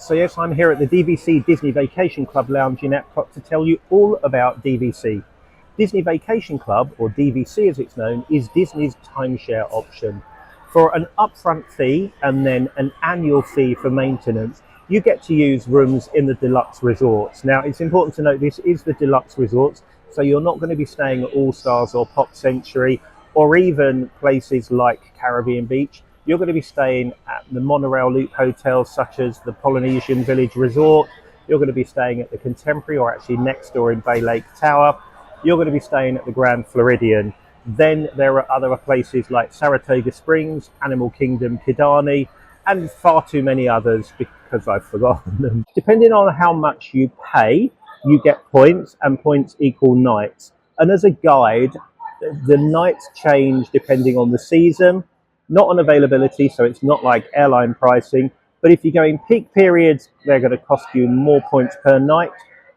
So yes, I'm here at the DVC Disney Vacation Club Lounge in Epcot to tell you all about DVC. Disney Vacation Club, or DVC as it's known, is Disney's timeshare option. For an upfront fee and then an annual fee for maintenance, you get to use rooms in the deluxe resorts. Now, it's important to note this is the deluxe resorts, so you're not going to be staying at All Stars or Pop Century or even places like Caribbean Beach. You're going to be staying at the monorail loop hotels such as the Polynesian Village Resort. You're going to be staying at the Contemporary, or actually next door in Bay Lake Tower. You're going to be staying at the Grand Floridian. Then there are other places like Saratoga Springs, Animal Kingdom, Kidani, and far too many others because I've forgotten them. Depending on how much you pay, you get points, and points equal nights. And as a guide, the nights change depending on the season, not on availability, so it's not like airline pricing. But if you go in peak periods, they're going to cost you more points per night.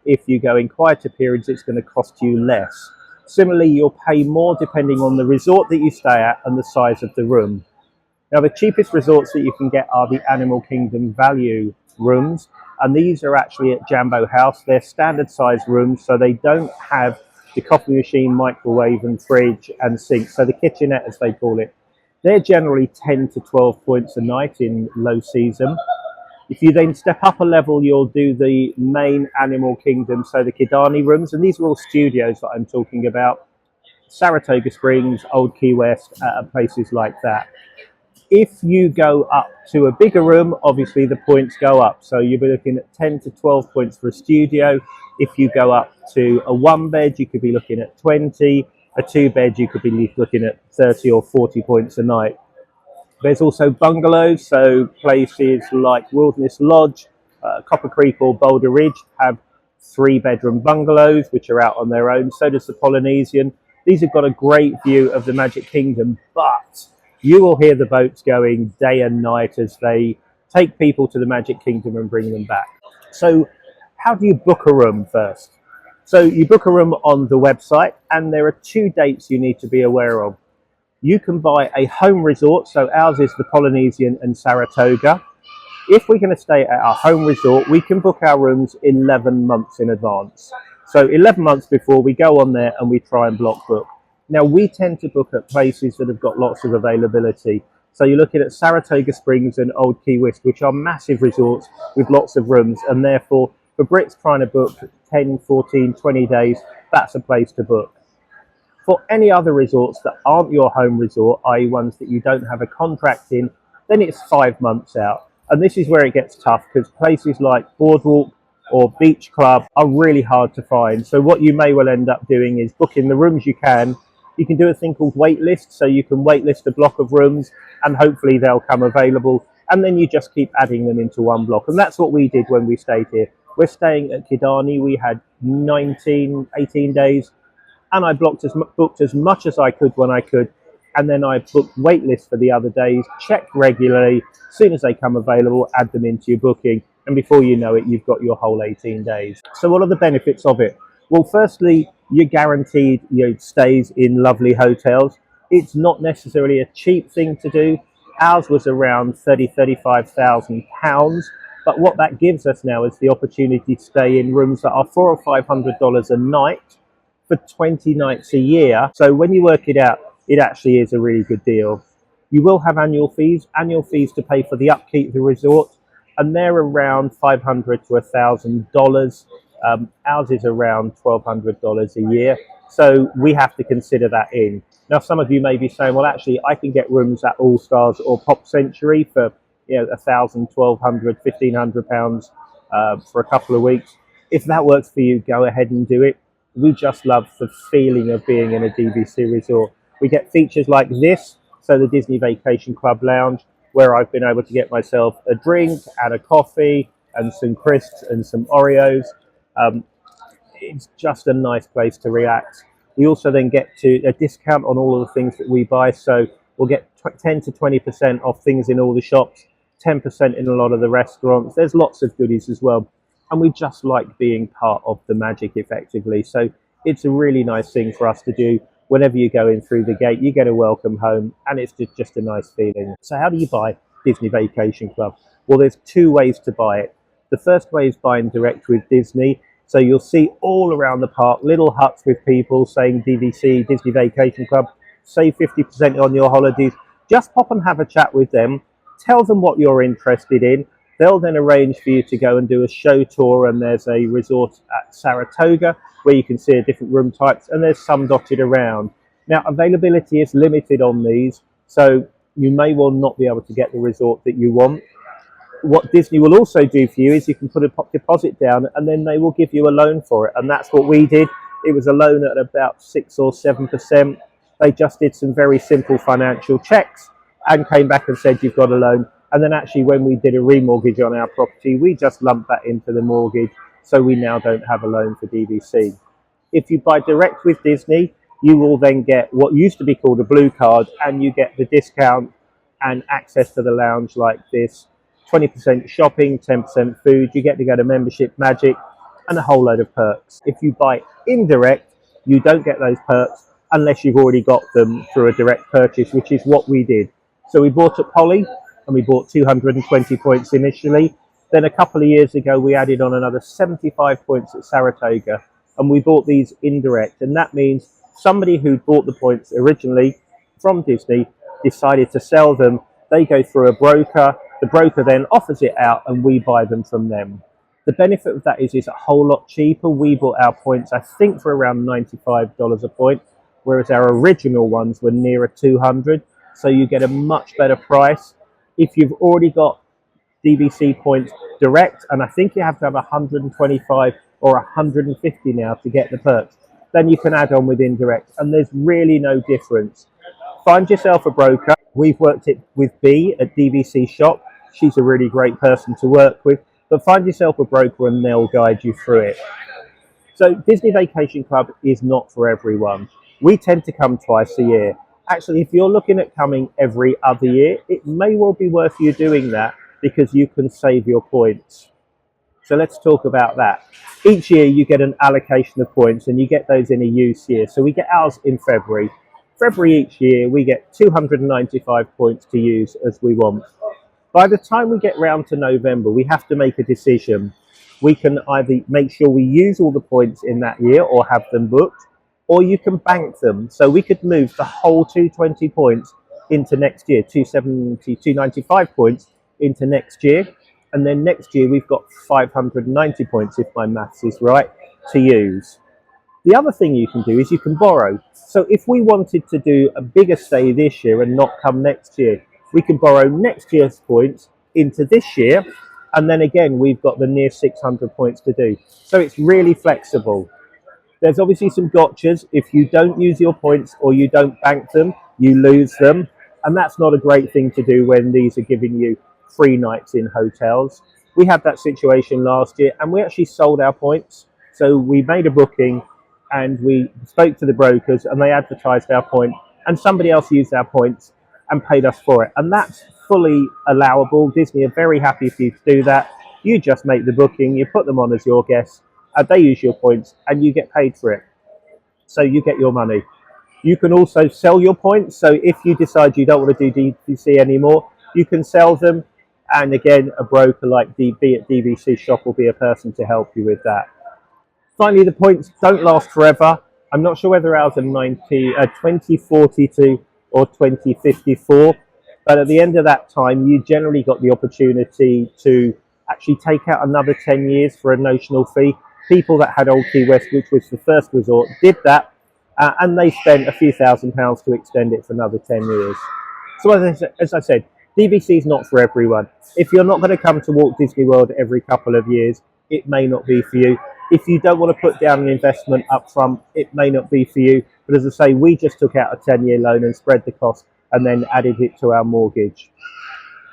If you go in quieter periods, it's going to cost you less. Similarly, you'll pay more depending on the resort that you stay at and the size of the room. Now, the cheapest resorts that you can get are the Animal Kingdom value rooms, and these are actually at Jambo House. They're standard size rooms, so they don't have the coffee machine, microwave and fridge and sink, so the kitchenette as they call it. They're generally 10 to 12 points a night in low season. If you then step up a level, you'll do the main Animal Kingdom, so the Kidani rooms, and these are all studios that I'm talking about. Saratoga Springs, Old Key West, places like that. If you go up to a bigger room, obviously the points go up. So you'll be looking at 10 to 12 points for a studio. If you go up to a one bed, you could be looking at 20. A two bed, you could be looking at 30 or 40 points a night. There's also bungalows, so places like Wilderness Lodge, Copper Creek or Boulder Ridge have 3-bedroom bungalows, which are out on their own. So does the Polynesian. These have got a great view of the Magic Kingdom, but you will hear the boats going day and night as they take people to the Magic Kingdom and bring them back. So how do you book a room first? So you book a room on the website, and there are 2 dates you need to be aware of. You can buy a home resort, so ours is the Polynesian and Saratoga. If we're going to stay at our home resort, we can book our rooms 11 months in advance. So 11 months before, we go on there and we try and block book. Now, we tend to book at places that have got lots of availability. So you're looking at Saratoga Springs and Old Key West, which are massive resorts with lots of rooms, and therefore for Brits trying to book 10, 14, 20 days, that's a place to book. For any other resorts that aren't your home resort, i.e. ones that you don't have a contract in, then it's 5 months out. And this is where it gets tough, because places like Boardwalk or Beach Club are really hard to find. So what you may well end up doing is booking the rooms you can. You can do a thing called waitlist, so you can waitlist a block of rooms and hopefully they'll come available. And then you just keep adding them into one block. And that's what we did when we stayed here. We're staying at Kidani. We had 18 days. And I booked as much as I could when I could. And then I booked wait lists for the other days, checked regularly. As soon as they come available, add them into your booking. And before you know it, you've got your whole 18 days. So what are the benefits of it? Well, firstly, you're guaranteed stays in lovely hotels. It's not necessarily a cheap thing to do. Ours was around £35,000. But what that gives us now is the opportunity to stay in rooms that are $400 or $500 a night for 20 nights a year. So when you work it out, it actually is a really good deal. You will have annual fees to pay for the upkeep of the resort, and they're around $500 to $1,000. Ours is around $1,200 a year. So we have to consider that in. Now, some of you may be saying, well, actually, I can get rooms at All Stars or Pop Century for £1,000, £1,200, £1,500 for a couple of weeks. If that works for you, go ahead and do it. We just love the feeling of being in a DVC resort. We get features like this, so the Disney Vacation Club Lounge, where I've been able to get myself a drink and a coffee and some crisps and some Oreos. It's just a nice place to relax. We also then get a discount on all of the things that we buy, so we'll get 10 to 20% off things in all the shops, 10% in a lot of the restaurants. There's lots of goodies as well. And we just like being part of the magic effectively. So it's a really nice thing for us to do. Whenever you go in through the gate, you get a welcome home, and it's just a nice feeling. So how do you buy Disney Vacation Club? Well, there's 2 ways to buy it. The first way is buying direct with Disney. So you'll see all around the park little huts with people saying DVC, Disney Vacation Club, save 50% on your holidays. Just pop and have a chat with them. Tell them what you're interested in. They'll then arrange for you to go and do a show tour, and there's a resort at Saratoga where you can see different room types, and there's some dotted around. Now, availability is limited on these, so you may well not be able to get the resort that you want. What Disney will also do for you is you can put a deposit down, and then they will give you a loan for it, and that's what we did. It was a loan at about 6 or 7%. They just did some very simple financial checks and came back and said you've got a loan. And then actually when we did a remortgage on our property, we just lumped that into the mortgage, so we now don't have a loan for DVC. If you buy direct with Disney, you will then get what used to be called a blue card, and you get the discount and access to the lounge like this. 20% shopping, 10% food, you get to go to Membership Magic, and a whole load of perks. If you buy indirect, you don't get those perks unless you've already got them through a direct purchase, which is what we did. So we bought at Polly, and we bought 220 points initially. Then a couple of years ago, we added on another 75 points at Saratoga, and we bought these indirect. And that means somebody who bought the points originally from Disney decided to sell them. They go through a broker. The broker then offers it out, and we buy them from them. The benefit of that is it's a whole lot cheaper. We bought our points, I think, for around $95 a point, whereas our original ones were nearer 200. So you get a much better price. If you've already got DVC points direct, and I think you have to have 125 or 150 now to get the perks, then you can add on with indirect, and there's really no difference. Find yourself a broker. We've worked it with B at DVC Shop. She's a really great person to work with, but find yourself a broker and they'll guide you through it. So Disney Vacation Club is not for everyone. We tend to come twice a year. Actually, if you're looking at coming every other year, it may well be worth you doing that because you can save your points. So let's talk about that. Each year you get an allocation of points, and you get those in a use year. So we get ours in February. February each year we get 295 points to use as we want. By the time we get round to November, we have to make a decision. We can either make sure we use all the points in that year or have them booked, or you can bank them. So we could move the whole 220 points into next year, 270, 295 points into next year. And then next year we've got 590 points, if my maths is right, to use. The other thing you can do is you can borrow. So if we wanted to do a bigger stay this year and not come next year, we can borrow next year's points into this year, and then again we've got the near 600 points to do. So it's really flexible. There's obviously some gotchas. If you don't use your points or you don't bank them, you lose them, and that's not a great thing to do when these are giving you free nights in hotels. We had that situation last year, and we actually sold our points. So we made a booking and we spoke to the brokers, and they advertised our point, and somebody else used our points and paid us for it. And that's fully allowable. Disney are very happy for you to do that. You just make the booking, you put them on as your guests, and they use your points, and you get paid for it. So you get your money. You can also sell your points. So if you decide you don't want to do DVC anymore, you can sell them. And again, a broker like DB at DVC Shop will be a person to help you with that. Finally, the points don't last forever. I'm not sure whether ours are 2042 or 2054, but at the end of that time, you generally got the opportunity to actually take out another 10 years for a notional fee. People that had Old Key West, which was the first resort, did that, and they spent a few £1,000s to extend it for another 10 years. So as I said, DVC is not for everyone. If you're not going to come to Walt Disney World every couple of years, it may not be for you. If you don't want to put down an investment up front, it may not be for you. But as I say, we just took out a 10-year loan and spread the cost and then added it to our mortgage.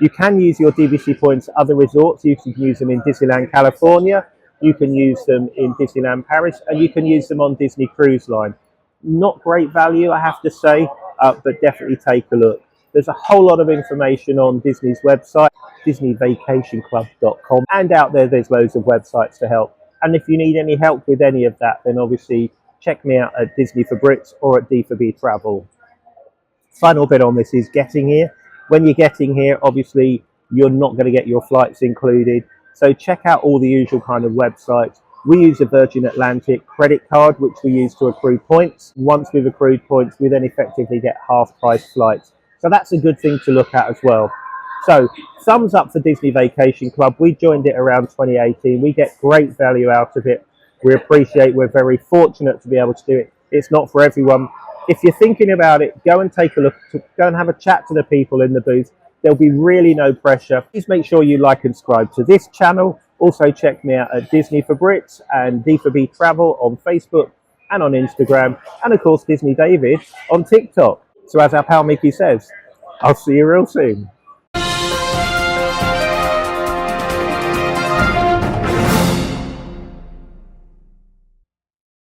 You can use your DVC points at other resorts. You can use them in Disneyland California, you can use them in Disneyland Paris, and you can use them on Disney Cruise Line. Not great value, I have to say, but definitely take a look. There's a whole lot of information on Disney's website, DisneyVacationClub.com, and out there's loads of websites to help. And if you need any help with any of that, then obviously check me out at Disney for Brits or at D4B Travel. Final bit on this is getting here. When you're getting here, obviously you're not going to get your flights included. So check out all the usual kind of websites. We use a Virgin Atlantic credit card, which we use to accrue points. Once we've accrued points, we then effectively get half price flights. So that's a good thing to look at as well. So thumbs up for Disney Vacation Club. We joined it around 2018. We get great value out of it. We appreciate, we're very fortunate to be able to do it. It's not for everyone. If you're thinking about it, go and take a look, go and have a chat to the people in the booth. There'll be really no pressure. Please make sure you like and subscribe to this channel. Also check me out at Disney for Brits and D4B Travel on Facebook and on Instagram. And of course, Disney David on TikTok. So as our pal Mickey says, I'll see you real soon.